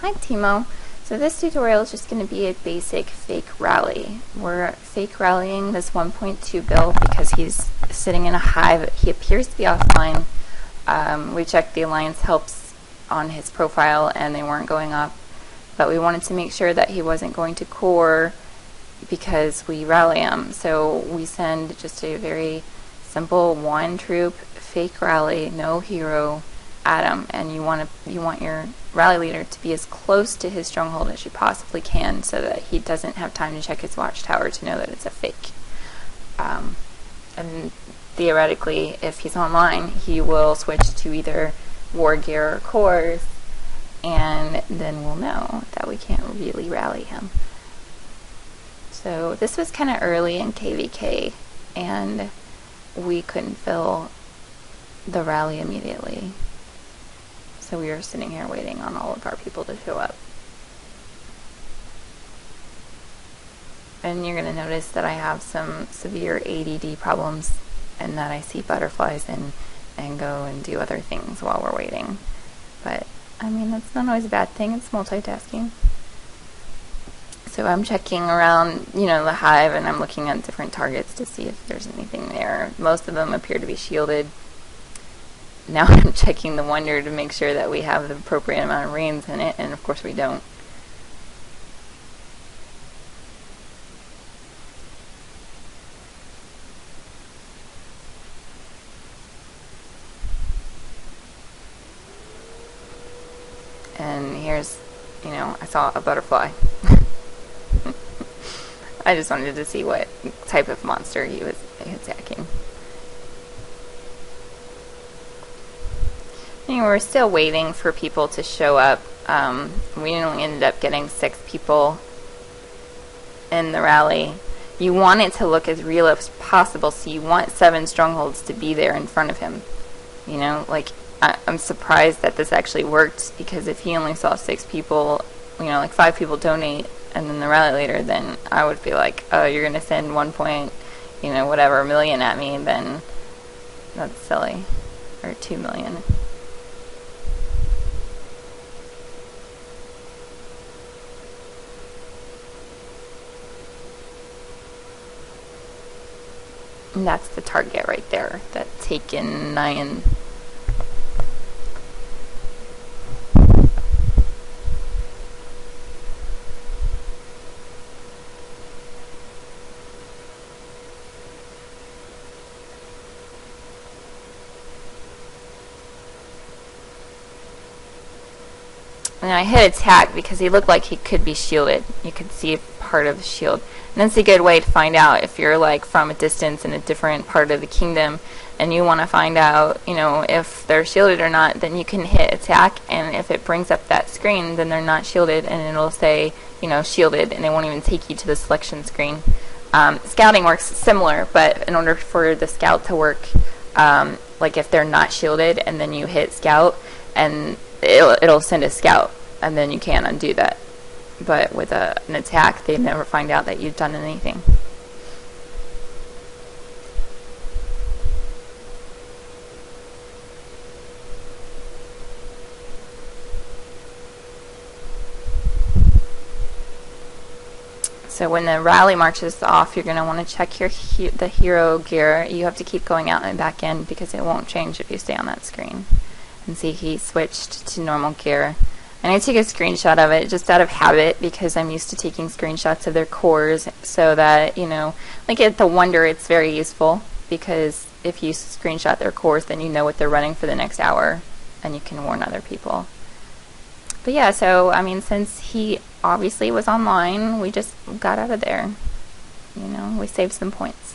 Hi Timo. So this tutorial is just going to be a basic fake rally. We're fake rallying this 1.2 bill because he's sitting in a hive. He appears to be offline. We checked the alliance helps on his profile and they weren't going up, but we wanted to make sure that he wasn't going to core because we rally him. So we send just a very simple one troop fake rally, no hero, at him, and you want your rally leader to be as close to his stronghold as you possibly can so that he doesn't have time to check his watchtower to know that it's a fake. And theoretically, if he's online, he will switch to either war gear or cores, and then we'll know that we can't really rally him. So this was kind of early in KVK, and we couldn't fill the rally immediately. So we were sitting here waiting on all of our people to show up. And you're going to notice that I have some severe ADD problems and that I see butterflies and go and do other things while we're waiting. But, I mean, that's not always a bad thing. It's multitasking. So I'm checking around, the hive, and I'm looking at different targets to see if there's anything there. Most of them appear to be shielded. Now I'm checking the wonder to make sure that we have the appropriate amount of rains in it, and of course we don't. And here's, I saw a butterfly. I just wanted to see what type of monster he was attacking. We're still waiting for people to show up. We only ended up getting 6 people in the rally. You want it to look as real as possible, so you want 7 strongholds to be there in front of him. I'm surprised that this actually worked, because if he only saw 6 people, 5 people donate, and then the rally leader, then I would be like, oh, you're going to send 1 million at me, then that's silly. Or 2 million. And that's the target right there, that taken 9. And I hit attack because he looked like he could be shielded. You could see part of the shield. And that's a good way to find out if you're from a distance in a different part of the kingdom and you want to find out, if they're shielded or not, then you can hit attack, and if it brings up that screen, then they're not shielded, and it'll say, shielded, and it won't even take you to the selection screen. Scouting works similar, but in order for the scout to work, if they're not shielded and then you hit scout, and it'll send a scout, and then you can't undo that. But with an attack, they never find out that you've done anything. So when the rally marches off, you're going to want to check the hero gear. You have to keep going out and back in because it won't change if you stay on that screen. And see, he switched to normal gear. And I took a screenshot of it just out of habit because I'm used to taking screenshots of their cores, so that, at the wonder, it's very useful, because if you screenshot their cores, then you know what they're running for the next hour and you can warn other people. But yeah, so since he obviously was online, we just got out of there. We saved some points.